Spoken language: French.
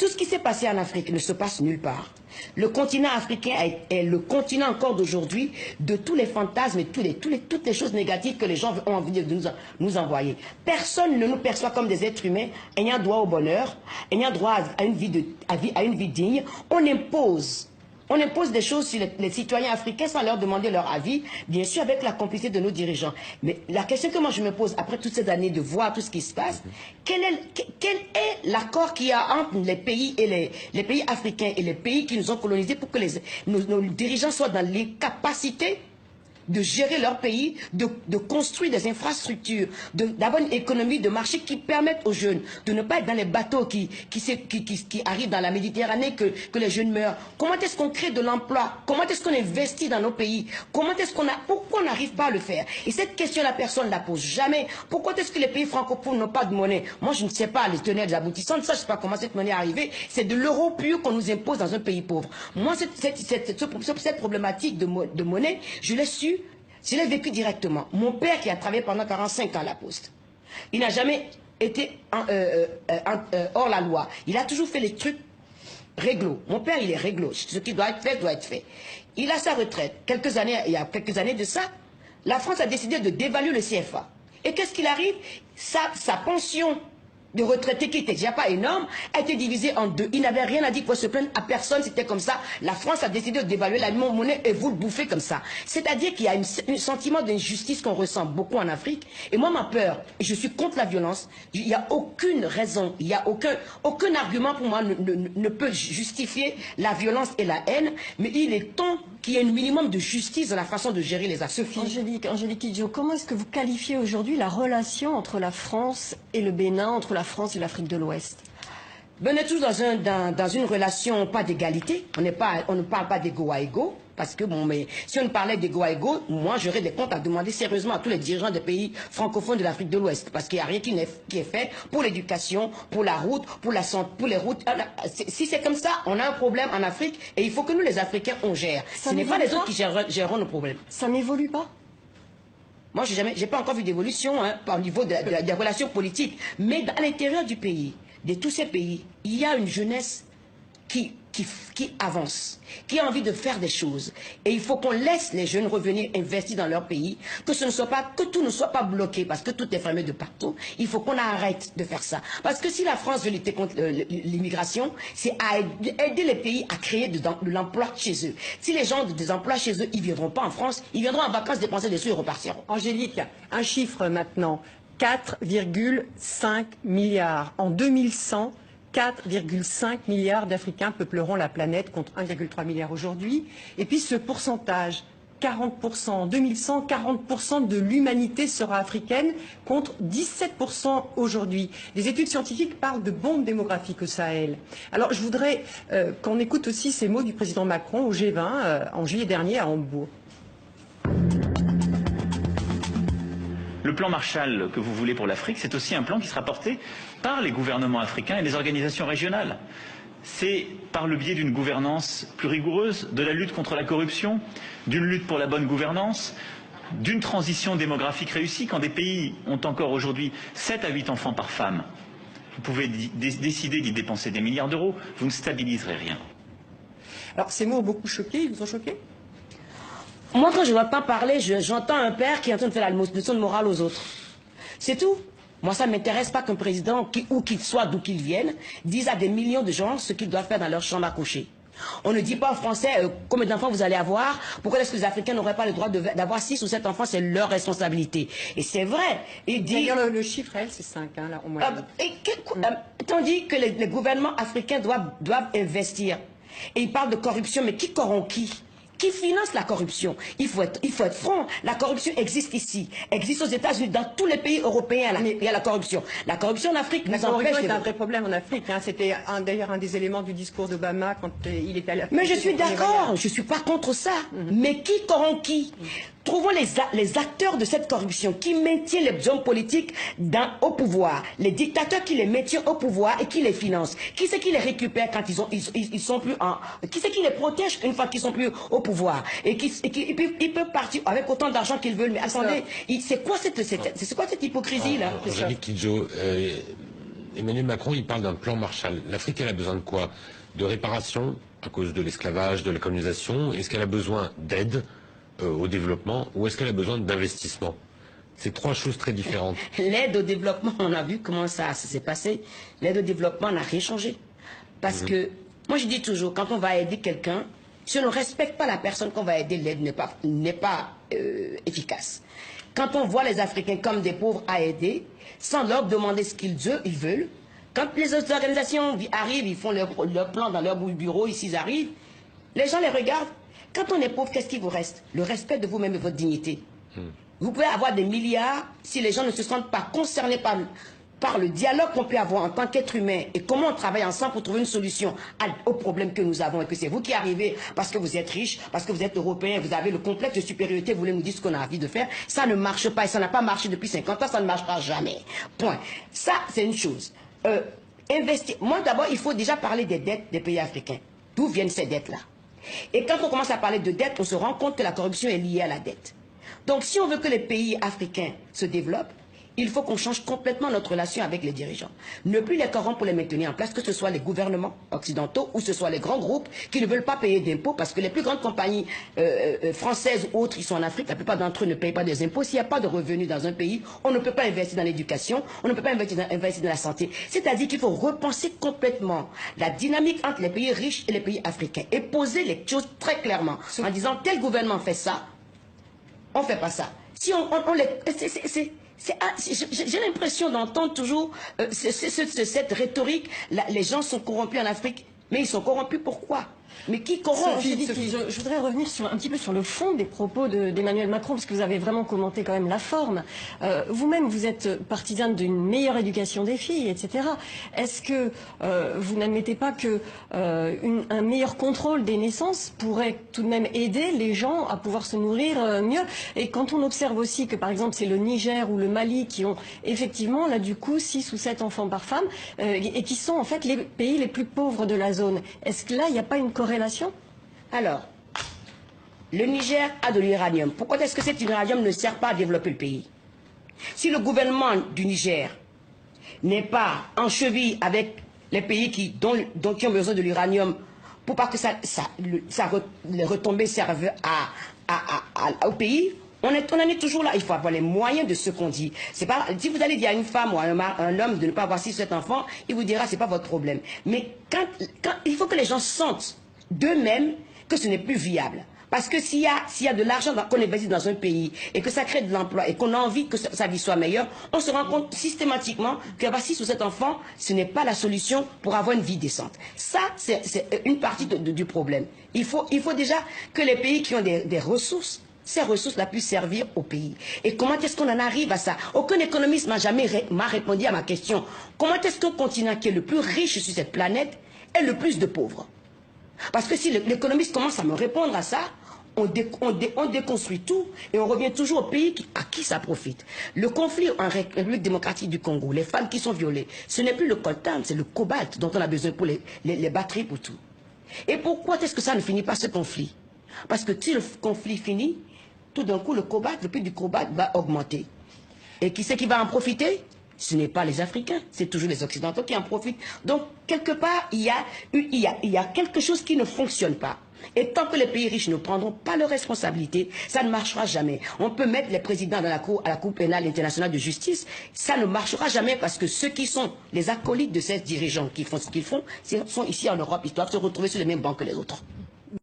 Tout ce qui s'est passé en Afrique ne se passe nulle part. Le continent africain est le continent encore d'aujourd'hui de tous les fantasmes et toutes les choses négatives que les gens ont envie de nous envoyer. Personne ne nous perçoit comme des êtres humains ayant droit au bonheur, ayant droit à une vie digne. On impose des choses sur les citoyens africains sans leur demander leur avis, bien sûr avec la complicité de nos dirigeants. Mais la question que moi je me pose, après toutes ces années de voir tout ce qui se passe, quel est l'accord qu'il y a entre les pays et les pays africains et les pays qui nous ont colonisés pour que nos dirigeants soient dans les capacités de gérer leur pays, de construire des infrastructures, d'avoir une économie de marché qui permette aux jeunes de ne pas être dans les bateaux qui arrivent dans la Méditerranée que les jeunes meurent. Comment est-ce qu'on crée de l'emploi? Comment est-ce qu'on investit dans nos pays? Pourquoi on n'arrive pas à le faire? Et cette question, la personne ne la pose jamais. Pourquoi est-ce que les pays francophones n'ont pas de monnaie? Moi, je ne sais pas les tenants et les aboutissants de ça. Je ne sais pas comment cette monnaie est arrivée. C'est de l'euro pur qu'on nous impose dans un pays pauvre. Moi, cette problématique de monnaie, je l'ai su. Je l'ai vécu directement. Mon père qui a travaillé pendant 45 ans à la Poste, il n'a jamais été hors la loi. Il a toujours fait les trucs réglo. Mon père, il est réglo. Ce qui doit être fait, doit être fait. Il a sa retraite. Il y a quelques années de ça, la France a décidé de dévaluer le CFA. Et qu'est-ce qu'il arrive? Sa pension de retraités qui n'était déjà pas énorme, a été divisé en deux. Il n'avait rien à dire pour se plaindre à personne, c'était comme ça. La France a décidé de dévaluer la monnaie et vous le bouffez comme ça. C'est-à-dire qu'il y a un sentiment d'injustice qu'on ressent beaucoup en Afrique. Et moi, ma peur, et je suis contre la violence, il n'y a aucune raison, il n'y a aucun argument pour moi ne peut justifier la violence et la haine, mais il est temps qu'il y ait un minimum de justice dans la façon de gérer les affaires. Angélique Kidjo, comment est-ce que vous qualifiez aujourd'hui la relation entre la France et le Bénin, entre la France et l'Afrique de l'Ouest? On est tous dans une relation pas d'égalité. On ne parle pas d'ego à ego. Parce que, bon, mais si on parlait d'ego à ego, moi, j'aurais des comptes à demander sérieusement à tous les dirigeants des pays francophones de l'Afrique de l'Ouest. Parce qu'il n'y a rien qui est fait pour l'éducation, pour la route, pour la santé, pour les routes. Si c'est comme ça, on a un problème en Afrique et il faut que nous, les Africains, on gère. Ce n'est pas les autres qui géreront nos problèmes. Ça n'évolue pas? Moi, j'ai pas encore vu d'évolution au niveau des relations politiques. Mais à l'intérieur du pays, de tous ces pays, il y a une jeunesse qui avance, qui a envie de faire des choses. Et il faut qu'on laisse les jeunes revenir investir dans leur pays, que tout ne soit pas bloqué, parce que tout est fermé de partout. Il faut qu'on arrête de faire ça. Parce que si la France veut lutter contre l'immigration, c'est à aider les pays à créer de l'emploi chez eux. Si les gens ont des emplois chez eux, ils ne viendront pas en France, ils viendront en vacances dépenser des sous et repartiront. Angélique, un chiffre maintenant, 4,5 milliards. En 2100, 4,5 milliards d'Africains peupleront la planète contre 1,3 milliard aujourd'hui. Et puis ce pourcentage, 40%. En 2100, 40% de l'humanité sera africaine contre 17% aujourd'hui. Les études scientifiques parlent de bombe démographique au Sahel. Alors je voudrais qu'on écoute aussi ces mots du président Macron au G20 en juillet dernier à Hambourg. Le plan Marshall que vous voulez pour l'Afrique, c'est aussi un plan qui sera porté par les gouvernements africains et les organisations régionales. C'est par le biais d'une gouvernance plus rigoureuse, de la lutte contre la corruption, d'une lutte pour la bonne gouvernance, d'une transition démographique réussie. Quand des pays ont encore aujourd'hui 7 à 8 enfants par femme, vous pouvez décider d'y dépenser des milliards d'euros, vous ne stabiliserez rien. Alors ces mots ont beaucoup choqué, ils vous ont choqué? Moi, quand je n'entends parler, j'entends un père qui est en train de faire la leçon de morale aux autres. C'est tout. Moi, ça ne m'intéresse pas qu'un président, où qu'il soit, d'où qu'il vienne, dise à des millions de gens ce qu'ils doivent faire dans leur chambre à coucher. On ne dit pas aux Français combien d'enfants vous allez avoir. Pourquoi est-ce que les Africains n'auraient pas le droit d'avoir 6 ou 7 enfants? C'est leur responsabilité. Et c'est vrai. D'ailleurs, le chiffre, elle, c'est 5, hein, là, au moins. Tandis que les gouvernements africains doivent investir. Et ils parlent de corruption, mais qui corrompt qui? Qui finance la corruption? Il faut être franc. La corruption existe ici, existe aux États-Unis, dans tous les pays européens. Il y a la corruption. La corruption en Afrique nous empêche. La corruption est un vrai problème en Afrique. Hein. C'était d'ailleurs un des éléments du discours d'Obama quand il était à la. Mais je suis d'accord. Je suis pas contre ça. Mais qui corrompt qui? Trouvons les acteurs de cette corruption qui maintiennent les hommes politiques au pouvoir, les dictateurs qui les maintiennent au pouvoir et qui les financent. Qui c'est qui les récupère quand ils sont plus en... Qui c'est qui les protège une fois qu'ils sont plus au pouvoir? Et ils peuvent partir avec autant d'argent qu'ils veulent. Mais attendez, c'est quoi cette hypocrisie là? Angélique Kidjo, Emmanuel Macron, il parle d'un plan Marshall. L'Afrique, elle a besoin de quoi? De réparation à cause de l'esclavage, de la colonisation? Est-ce qu'elle a besoin d'aide au développement ou est-ce qu'elle a besoin d'investissement? C'est trois choses très différentes. L'aide au développement, on a vu comment ça s'est passé. L'aide au développement n'a rien changé. Parce que, moi je dis toujours, quand on va aider quelqu'un, si on ne respecte pas la personne qu'on va aider, l'aide n'est pas efficace. Quand on voit les Africains comme des pauvres à aider, sans leur demander ce qu'ils veulent, quand les autres organisations arrivent, ils font leur plan dans leur bureau, ici ils arrivent, les gens les regardent. Quand on est pauvre, qu'est-ce qui vous reste? Le respect de vous-même et votre dignité. Vous pouvez avoir des milliards, si les gens ne se sentent pas concernés par le dialogue qu'on peut avoir en tant qu'être humain et comment on travaille ensemble pour trouver une solution aux problèmes que nous avons et que c'est vous qui arrivez parce que vous êtes riche, parce que vous êtes européen, vous avez le complexe de supériorité, vous voulez nous dire ce qu'on a envie de faire, ça ne marche pas et ça n'a pas marché depuis 50 ans, ça ne marchera jamais. Point. Ça, c'est une chose. Investir. Moi, d'abord, il faut déjà parler des dettes des pays africains. D'où viennent ces dettes-là? Et quand on commence à parler de dette, on se rend compte que la corruption est liée à la dette. Donc si on veut que les pays africains se développent, il faut qu'on change complètement notre relation avec les dirigeants. Ne plus les corrompre pour les maintenir en place, que ce soit les gouvernements occidentaux ou ce soit les grands groupes qui ne veulent pas payer d'impôts parce que les plus grandes compagnies françaises ou autres, ils sont en Afrique, la plupart d'entre eux ne payent pas des impôts. S'il n'y a pas de revenus dans un pays, on ne peut pas investir dans l'éducation, on ne peut pas investir dans la santé. C'est-à-dire qu'il faut repenser complètement la dynamique entre les pays riches et les pays africains et poser les choses très clairement en disant tel gouvernement fait ça, on ne fait pas ça. Si j'ai l'impression d'entendre toujours cette rhétorique. Les gens sont corrompus en Afrique, mais ils sont corrompus pourquoi? Mais qui corrompt? Sophie, je voudrais revenir un petit peu sur le fond des propos d'Emmanuel Macron, parce que vous avez vraiment commenté quand même la forme. Vous-même, vous êtes partisane d'une meilleure éducation des filles, etc. Est-ce que vous n'admettez pas que un meilleur contrôle des naissances pourrait tout de même aider les gens à pouvoir se nourrir mieux? Et quand on observe aussi que, par exemple, c'est le Niger ou le Mali qui ont effectivement, là, du coup, 6 ou 7 enfants par femme, et qui sont en fait les pays les plus pauvres de la zone. Est-ce que là, il n'y a pas une corrélation? Alors, le Niger a de l'uranium. Pourquoi est-ce que cet uranium ne sert pas à développer le pays? Si le gouvernement du Niger n'est pas en cheville avec les pays qui ont besoin de l'uranium pour pas que les retombées servent au pays, on en est toujours là. Il faut avoir les moyens de ce qu'on dit. C'est pas, si vous allez dire à une femme ou à un homme de ne pas avoir 6 ou 7 enfants, il vous dira c'est pas votre problème. Mais il faut que les gens sentent d'eux-mêmes que ce n'est plus viable. Parce que s'il y a de l'argent qu'on investit dans un pays et que ça crée de l'emploi et qu'on a envie que sa vie soit meilleure, on se rend compte systématiquement qu'avoir 6 ou 7 enfants, ce n'est pas la solution pour avoir une vie décente. Ça, c'est une partie du problème. Il faut déjà que les pays qui ont des ressources, ces ressources-là puissent servir au pays. Et comment est-ce qu'on en arrive à ça? Aucun économiste m'a répondu à ma question. Comment est-ce qu'un continent qui est le plus riche sur cette planète est le plus de pauvres? Parce que si l'économiste commence à me répondre à ça, on déconstruit tout et on revient toujours au pays à qui ça profite. Le conflit en République démocratique du Congo, les femmes qui sont violées, ce n'est plus le coltan, c'est le cobalt dont on a besoin pour les batteries, pour tout. Et pourquoi est-ce que ça ne finit pas ce conflit? Parce que si le conflit finit, tout d'un coup le prix du cobalt va augmenter. Et qui c'est qui va en profiter? Ce n'est pas les Africains, c'est toujours les Occidentaux qui en profitent. Donc, quelque part, il y a quelque chose qui ne fonctionne pas. Et tant que les pays riches ne prendront pas leurs responsabilités, ça ne marchera jamais. On peut mettre les présidents à la Cour pénale internationale de justice, ça ne marchera jamais parce que ceux qui sont les acolytes de ces dirigeants qui font ce qu'ils font, sont ici en Europe, ils doivent se retrouver sur les mêmes bancs que les autres.